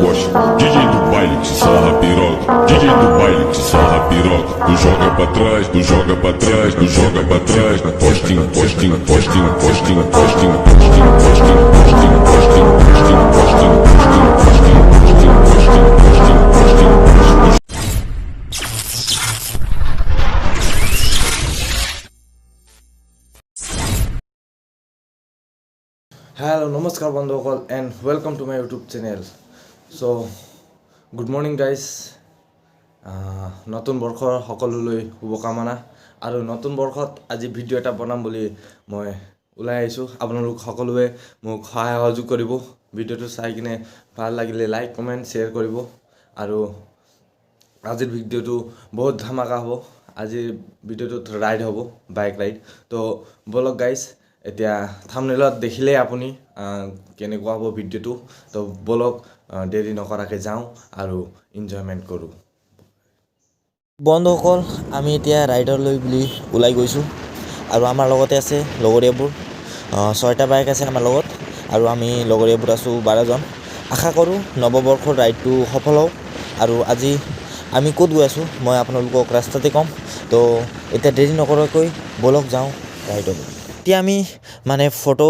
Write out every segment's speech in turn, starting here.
coxa. DJ do baile que sarra piroca. DJ do baile que sarra piroca. Tu joga pra trás, tu joga pra trás, tu joga pra trás. Postinho, postinho, postinho, postinho, postinho, postinho, postinho, postinho, postinho, postinho, postinho, postinho, postinho, postinho, postinho, postinho, postinho. Hello, Namaskar Bandhukal and welcome to my YouTube channel. So, good morning guys. নতুন বৰ্ষৰ সকলোলৈ শুভকামনা আৰু নতুন বৰ্ষত আজি video' এটা বনাম বুলি মই ওলাই আহিছোঁ। আপোনালোক সকলোৱে মোক সহায় সহযোগ কৰিব। ভিডিঅ'টো চাই কিনে ভাল লাগিলে লাইক কমেণ্ট শ্বেয়াৰ কৰিব আৰু আজিৰ ভিডিঅ'টো বহুত ধামাকা হ'ব। আজিৰ ভিডিঅ'টোত ৰাইড হ'ব, বাইক ৰাইড। তো বলক গাইজ, এতিয়া থাম্বনেইলত দেখিলেই আপুনি কেনেকুৱা হ'ব ভিডিঅ'টো। তো বলক দেৰি নকৰাকৈ যাওঁ আৰু এনজয়মেণ্ট কৰোঁ। বন্ধুসকল, আমি এতিয়া ৰাইডলৈ বুলি ওলাই গৈছোঁ আৰু আমাৰ লগতে আছে লগৰীয়াবোৰ। 6টা বাইক আছে আমাৰ লগত আৰু আমি লগৰীয়াবোৰ আছোঁ 12জন। আশা কৰোঁ নৱবৰ্ষৰ ৰাইডটো সফল হওক। আৰু আজি আমি ক'ত গৈ আছোঁ মই আপোনালোকক ৰাস্তাতে ক'ম। তো এতিয়া দেৰি নকৰাকৈ বলক যাওঁ ৰাইডলৈ। এতিয়া আমি ফটো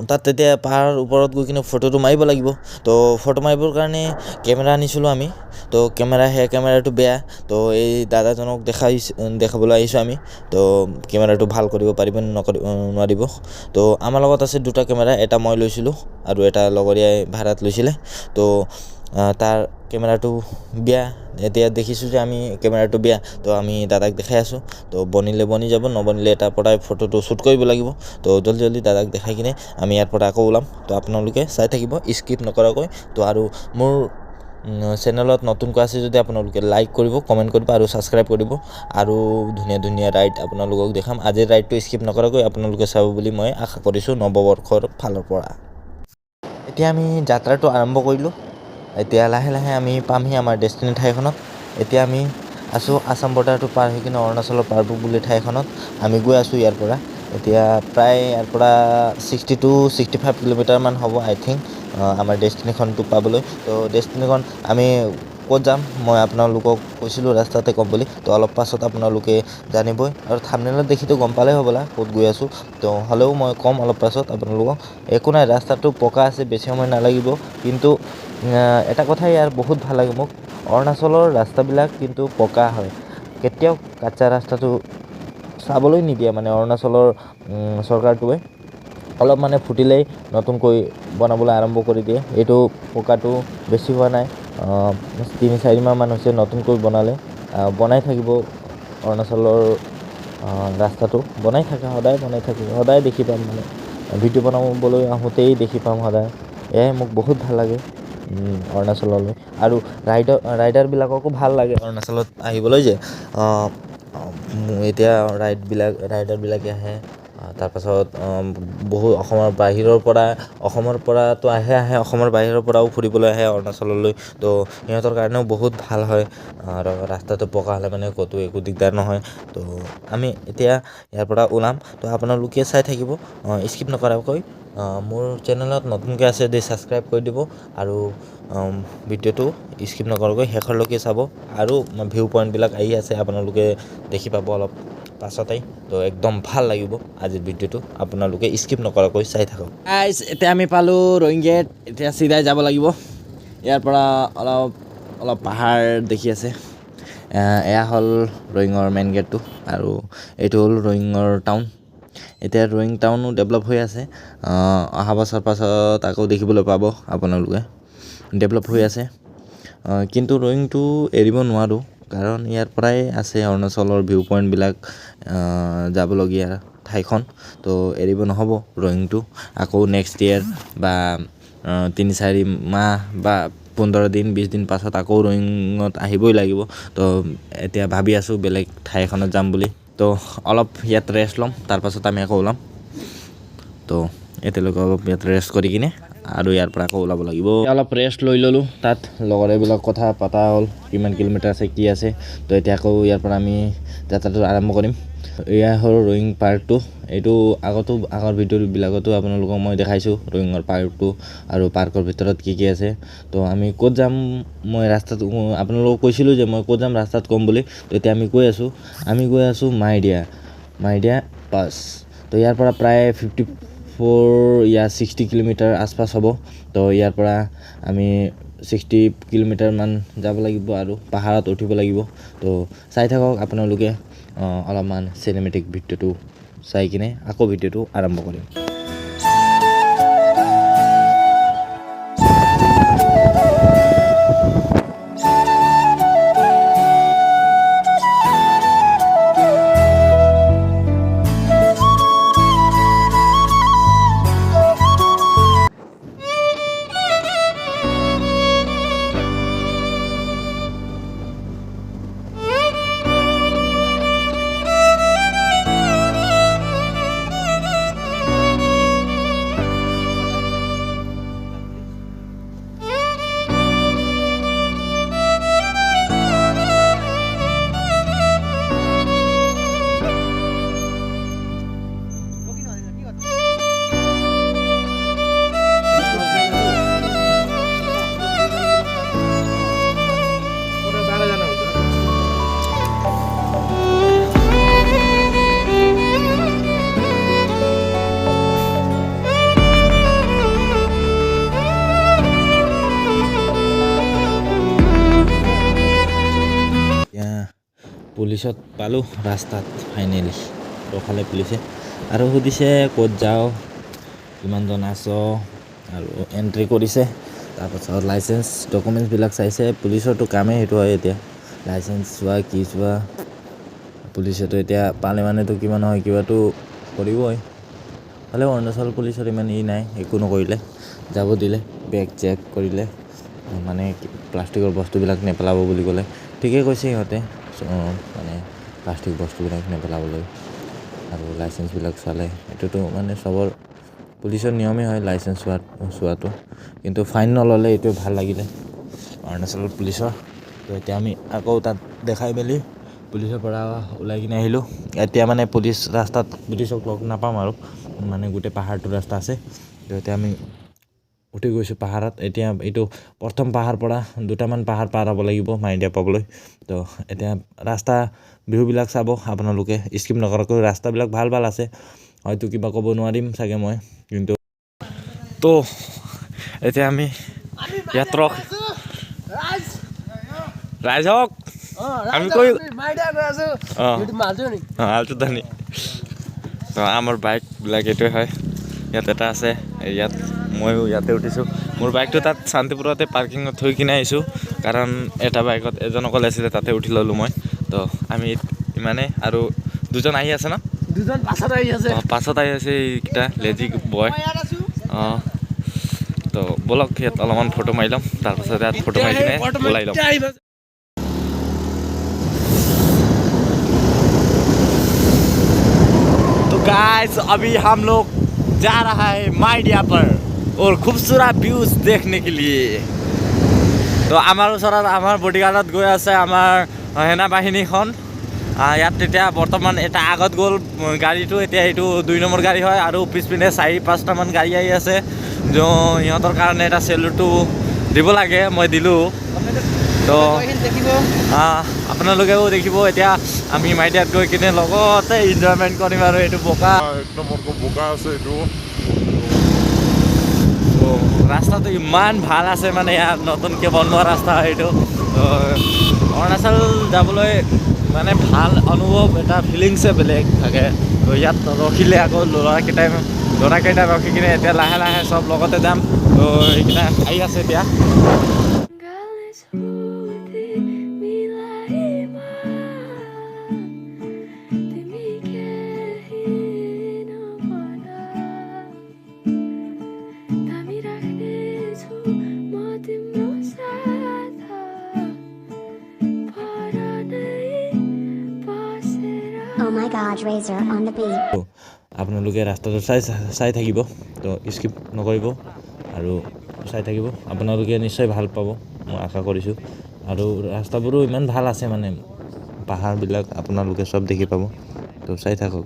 তাত তেতিয়া পাহাৰৰ ওপৰত গৈ কিনে ফটোটো মাৰিব লাগিব। তো ফটো মাৰিবৰ কাৰণে কেমেৰা আনিছিলোঁ আমি। তো সেয়া কেমেৰাটো বেয়া। তো এই দাদাজনক দেখাবলৈ আহিছোঁ আমি। তো কেমেৰাটো ভাল কৰিব পাৰিব নোৱাৰিব। তো আমাৰ লগত আছে 2টা কেমেৰা, এটা মই লৈছিলোঁ আৰু এটা লগৰীয়াই ভাড়াত লৈছিলে। তো তাৰ কেমেৰাটো বেয়া। এতিয়া দেখিছোঁ যে আমি কেমেৰাটো বেয়া। তো আমি দাদাক দেখাই আছোঁ। তো বনিলে বনি যাব, নবনিলে তাৰ পৰাই ফটোটো শ্বুট কৰিব লাগিব। তো জলদি দাদাক দেখাই কিনে আমি ইয়াৰ পৰা আকৌ ওলাম। তো আপোনালোকে চাই থাকিব স্কিপ নকৰাকৈ। তো আৰু মোৰ চেনেলত নতুনকৈ আছে যদি আপোনালোকে লাইক কৰিব, কমেণ্ট কৰিব আৰু ছাবস্ক্ৰাইব কৰিব। আৰু ধুনীয়া ধুনীয়া ৰাইড আপোনালোকক দেখাম। আজিৰ ৰাইডটো স্কিপ নকৰাকৈ আপোনালোকে চাব বুলি মই আশা কৰিছোঁ নৱবৰ্ষৰ ফালৰ পৰা। এতিয়া আমি যাত্ৰাটো আৰম্ভ কৰিলোঁ। এতিয়া লাহে লাহে আমি পামহি আমাৰ ডেষ্টিনি ঠাইখনত। এতিয়া আমি আছোঁ আছাম বৰ্ডাৰটো পাৰ হৈ কিনে অৰুণাচলৰ পাৰবুক বুলি ঠাইখনত আমি গৈ আছোঁ ইয়াৰ পৰা। এতিয়া প্ৰায় ইয়াৰ পৰা 60 to 65 কিলোমিটাৰমান হ'ব আই থিংক আমাৰ ডেষ্টিনেশ্যনটো পাবলৈ। তো ডেষ্টিনেশ্যন আমি ক'ত যাম মই আপোনালোকক কৈছিলোঁ ৰাস্তাতে ক'ম বুলি। তো অলপ পাছত আপোনালোকে জানিবই আৰু থাম্বনেইলত দেখিতো গম পালেই হ'বলা ক'ত গৈ আছোঁ। তো হ'লেও মই ক'ম অলপ পাছত আপোনালোকক। একো নাই, ৰাস্তাটো পকা আছে, বেছি সময় নালাগিব। কিন্তু এটা কথা ইয়াৰ বহুত ভাল লাগে মোক, অৰুণাচলৰ ৰাস্তাবিলাক কিন্তু পকা হয়। কেতিয়াও কাঁচা ৰাস্তাটো চাবলৈ নিদিয়ে অৰুণাচলৰ চৰকাৰটোৱে। অলপ ফুটিলেই নতুনকৈ বনাবলৈ আৰম্ভ কৰি দিয়ে। এইটো পকাটো বেছি হোৱা নাই, 3-4 মাহমান হৈছে নতুনকৈ বনাই থাকিব অৰুণাচলৰ ৰাস্তাটো। বনাই থাকে, সদায় বনাই থাকে, সদায় দেখি পাম ভিডিঅ' বনাবলৈ আহোঁতেই দেখি পাম সদায়। এয়াই মোক বহুত ভাল লাগে অৰুণাচললৈ। আৰু ৰাইডাৰবিলাককো ভাল লাগে অৰুণাচলত আহিবলৈ যে এতিয়া ৰাইডাৰবিলাকে আহে। তাৰপাছত বহু অসমৰ পৰাতো আহে, অসমৰ বাহিৰৰ পৰাও ফুৰিবলৈ আহে অৰুণাচললৈ। তো সিহঁতৰ কাৰণেও বহুত ভাল হয় আৰু ৰাস্তাটো পকা হ'লে ক'তো একো দিগদাৰ নহয়। তো আমি এতিয়া ইয়াৰ পৰা ওলাম। তো আপোনালোকে চাই থাকিব স্কিপ নকৰাকৈ। মোৰ চেনেলত নতুনকৈ আছে যদি ছাবস্ক্ৰাইব কৰি দিব আৰু ভিডিঅ'টো স্কিপ নকৰাকৈ শেষৰলৈকে চাব। আৰু ভিউ পইণ্টবিলাক আহি আছে, আপোনালোকে দেখি পাব অলপ পাছতেই। তো একদম ভাল লাগিব আজিৰ ভিডিঅ'টো, আপোনালোকে স্কিপ নকৰাকৈ চাই থাকক। এতিয়া আমি পালোঁ ৰয়িং গেট। এতিয়া চিধাই যাব লাগিব। ইয়াৰ পৰা অলপ পাহাৰ দেখি আছে। এয়া হ'ল ৰয়িঙৰ মেইন গেটটো আৰু এইটো হ'ল ৰয়িঙৰ টাউন। এতিয়া ৰয়িং টাউনো ডেভেলপ হৈ আছে। অহা বছৰ পাছত আকৌ দেখিবলৈ পাব আপোনালোকে। ডেভেলপ হৈ আছে, কিন্তু ৰয়িংটো এৰিব নোৱাৰোঁ কাৰণ ইয়াৰ পৰাই আছে অৰুণাচলৰ ভিউ পইণ্টবিলাক যাবলগীয়া ঠাইখন। তো এৰিব নহ'ব ৰয়িংটো। আকৌ নেক্সট ইয়েৰ বা 3-4 মাহ বা 15 দিন 20 দিন পাছত আকৌ ৰয়িঙত আহিবই লাগিব। তো এতিয়া ভাবি আছোঁ বেলেগ ঠাই এখনত যাম বুলি। তো অলপ ইয়াত ৰেষ্ট ল'ম, তাৰপাছত আমি আকৌ ওলাম। তো এতিয়ালৈকে অলপ ইয়াত ৰেষ্ট কৰি কিনে আৰু ইয়াৰ পৰা আকৌ ওলাব লাগিব। অলপ ৰেষ্ট লৈ ল'লোঁ, তাত লগৰবিলাক কথা পতা হ'ল কিমান কিলোমিটাৰ আছে কি আছে। তো এতিয়া আকৌ ইয়াৰ পৰা আমি যাত্ৰাটো আৰম্ভ কৰিম। এয়া হ'ল ৰয়িং পাৰ্কটো। এইটো আগৰ ভিডিঅ'বিলাকতো আপোনালোকক মই দেখাইছোঁ ৰয়িঙৰ পাৰ্কটো আৰু পাৰ্কৰ ভিতৰত কি আছে। তো আমি ক'ত যাম মই ৰাস্তাত আপোনালোকক কৈছিলোঁ যে মই ক'ত যাম ৰাস্তাত ক'ম বুলি। তো এতিয়া আমি গৈ আছোঁ মাইডিয়া পাছ। তো ইয়াৰ পৰা প্ৰায় 60 কিলোমিটাৰ আছপাছ হ'ব। তো ইয়াৰ পৰা আমি 60 কিলোমিটাৰমান যাব লাগিব আৰু পাহাৰত উঠিব লাগিব। তো চাই থাকক আপোনালোকে অলপমান চিনেমেটিক ভিডিঅ'টো চাই কিনে আকৌ ভিডিঅ'টো আৰম্ভ কৰিম। পুলিচত পালোঁ ৰাস্তাত ফাইনেলি ৰখালে পুলিচে আৰু সুধিছে ক'ত যাওঁ কিমানজন আছ আৰু এণ্ট্ৰি কৰিছে। তাৰপাছত লাইচেঞ্চ ডকুমেণ্টছবিলাক চাইছে। পুলিচৰতো কামেই সেইটো হয়। এতিয়া লাইচেঞ্চ চোৱা কি চোৱা পুলিচেতো এতিয়া পালে মানেতো কিবা নহয় কিবাটো কৰিবই। হ'লেও অৰুণাচল পুলিচৰ ইমান নাই, একো নকৰিলে, যাব দিলে, বেগ চেক কৰিলে, মানে প্লাষ্টিকৰ বস্তুবিলাক নেপেলাব বুলি ক'লে। ঠিকেই কৈছে সিহঁতে, মানে প্লাষ্টিক বস্তুবিলাক নেপেলাবলৈ আৰু লাইচেঞ্চবিলাক চালে। এইটোতো মানে চবৰ পুলিচৰ নিয়মেই হয় লাইচেঞ্চ চোৱাটো, কিন্তু ফাইন নল'লে এইটো ভাল লাগিলে অৰুণাচল পুলিচৰ। তো এতিয়া আমি আকৌ তাত দেখাই মেলি পুলিচৰ পৰা ওলাই কিনে আহিলোঁ। এতিয়া মানে ৰাস্তাত পুলিচক লগ নাপাম আৰু মানে গোটেই পাহাৰটো ৰাস্তা আছে। তো এতিয়া আমি উঠি গৈছোঁ পাহাৰত। এতিয়া এইটো প্ৰথম পাহাৰ পৰা 2টামান পাহাৰ পাৰ হ'ব লাগিব মাইডিয়া পাবলৈ। তো এতিয়া ৰাস্তা ভিউবিলাক চাব আপোনালোকে, স্কিপ নকৰাকৈ। ৰাস্তাবিলাক ভাল আছে, হয়তো কিবা ক'ব নোৱাৰিম চাগে মই, কিন্তু তো এতিয়া আমি ইয়াত ৰাইজক আমি আলটুদানি। তো আমাৰ বাইকবিলাক এইটোৱে হয়। ইয়াত এটা আছে, ইয়াত ময়ো ইয়াতে উঠিছোঁ। মোৰ বাইকটো তাত শান্তিপুৰতে পাৰ্কিঙত থৈ কিনে আহিছোঁ, কাৰণ এটা বাইকত এজন অকল আছিলে, তাতে উঠি ল'লোঁ মই। তো আমি ইমানে আৰু 2জন আহি আছে ন, 2জন পাছত আহি আছে এইকেইটা লেজি বয়। তো ব'লক ইয়াত অলপমান ফটো মাৰি ল'ম, তাৰপাছত ইয়াত ফটো মাৰি কিনে ওলাই ল'ম। तो गाइस अभी हम लोग जा रहा है माइडिया पर और खूबसूरत व्यूज देखने के लिए। তো আমাৰ ওচৰত আমাৰ বডিগাৰ্ডত গৈ আছে আমাৰ সেনা বাহিনীখন। ইয়াত তেতিয়া বৰ্তমান এটা আগত গ'ল গাড়ীটো, এতিয়া এইটো 2 নম্বৰ গাড়ী হয় আৰু পিছপিনে 4-5টামান গাড়ী আহি আছে। সিহঁতৰ কাৰণে এটা চেলুটটো দিব লাগে, মই দিলোঁ। তো আপোনালোকেও দেখিব। এতিয়া আমি মাইডিয়াত গৈ কিনে লগতে ইনজয়মেণ্ট কৰিম আৰু এইটো বোকা আছে এইটো। ৰাস্তাটো ইমান ভাল আছে, মানে ইয়াত নতুনকৈ বনোৱা ৰাস্তা এইটো। অৰুণাচল যাবলৈ মানে ভাল অনুভৱ, এটা ফিলিংছে বেলেগ থাকে। তো ইয়াত ৰখিলে আকৌ ল'ৰাকেইটা ৰখি কিনে এতিয়া লাহে লাহে চব লগতে যাম। তো এইকেইটা আহি আছে এতিয়া। Oh my God, Razor on the beat. আপোনালোকে ৰাস্তাটো চাই থাকিব, তো স্কিপ নকৰিব আৰু চাই থাকিব। আপোনালোকে নিশ্চয় ভাল পাব, মই আশা কৰিছোঁ। আৰু ৰাস্তাবোৰো ইমান ভাল আছে, মানে পাহাৰবিলাক আপোনালোকে চব দেখি পাব। তো চাই থাকক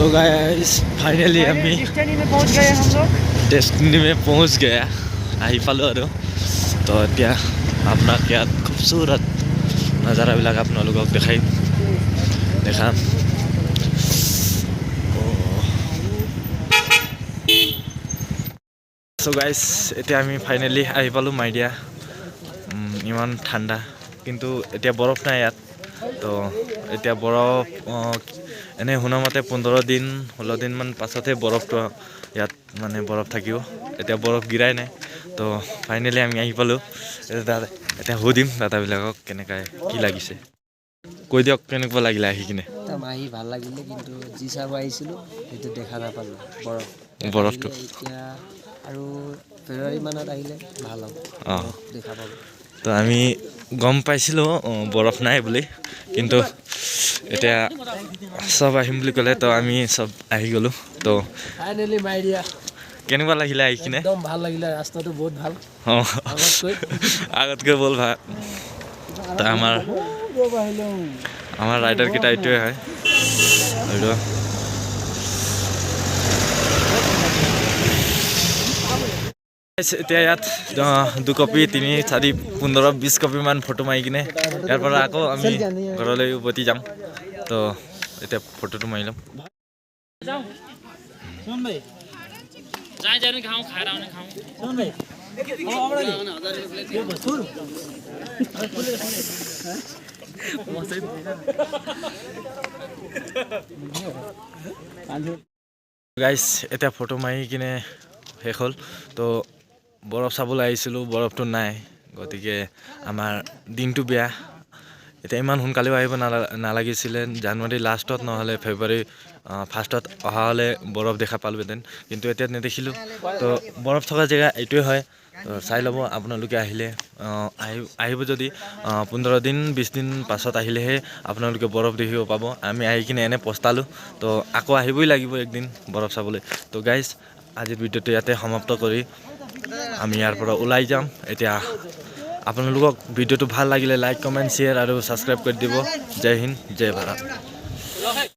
तो गाइस फाइनली हमें डेस्टिनी में पहुंच गए हम लोग डेस्टिनी में पहुंच गया आही पालो আৰু তো এতিয়া আপোনাক ইয়াত খুবসূৰত নজাৰাবিলাক আপোনালোকক দেখাম সো গাইস এতিয়া আমি ফাইনালি আহি পালো মাইডিয়া ইমান ঠাণ্ডা কিন্তু এতিয়া বৰফ নাই ইয়াত তো এতিয়া বৰফ এনে শুনা মতে 15 দিন 16 দিন মান পাছতহে বৰফটো ইয়াত মানে বৰফ থাকিব এতিয়া বৰফ গিৰাই নাই তো ফাইনালি আমি আহি পালো এতিয়া সুধিম দাদাবিলাকক কেনেকৈ কি লাগিছে কৈ দিয়ক কেনেকুৱা লাগিলে আহি কিনে আহি ভাল লাগিলে কিন্তু যি চাব আহিছিলোঁ সেইটো দেখা নাপালোঁ বৰফটো এতিয়া আৰু ফেব্ৰুৱাৰী মানত আহিলে ভাল হ'ব দেখা পাব তো আমি গম পাইছিলোঁ বৰফ নাই বুলি কিন্তু এতিয়া সব আহিম বুলি ক'লে তো আমি সব আহি গ'লোঁ তো ফাইনেলি মাইডিয়া কেনেকুৱা লাগিলে আহি কিনে একদম ভাল লাগিলে ৰাস্তাটো বহুত ভাল আগতকৈ বল ভাল তো আমাৰ ৰাইডাৰ কেইটা এইটোৱে হয় আৰু এতিয়া ইয়াত 2 কপি 3 4 15 20 কপি মান ফটো মাৰি কিনে ইয়াৰ পৰা আকৌ আমি ঘৰলৈ উভতি যাম তো এতিয়া ফটোটো মাৰি ল'ম গাইছ এতিয়া ফটো মাৰি কিনে শেষ হ'ল তো বৰফ চাবলৈ আহিছিলোঁ বৰফটো নাই গতিকে আমাৰ দিনটো বেয়া এতিয়া ইমান সোনকালেও আহিব নালাগিছিলে জানুৱাৰী লাষ্টত নহ'লে ফেব্ৰুৱাৰী ফাৰ্ষ্টত অহা হ'লে বৰফ দেখা পালোহেঁতেন কিন্তু এতিয়া নেদেখিলোঁ তো বৰফ থকা জেগা এইটোৱে হয় তো চাই ল'ব আপোনালোকে আহিলে আহিব যদি 15 দিন 20 দিন পাছত আহিলেহে আপোনালোকে বৰফ দেখিব পাব আমি আহি কিনে এনে পস্তালোঁ তো আকৌ আহিবই লাগিব একদিন বৰফ চাবলৈ তো গাইজ আজিৰ ভিডিঅ'টো ইয়াতে সমাপ্ত কৰি আমি ইয়াৰ পৰা ওলাই যাম এতিয়া আপোনালোকক ভিডিঅ'টো ভাল লাগিলে লাইক কমেণ্ট শ্বেয়াৰ আৰু ছাবস্ক্ৰাইব কৰি দিব জয় হিন্দ জয় ভাৰত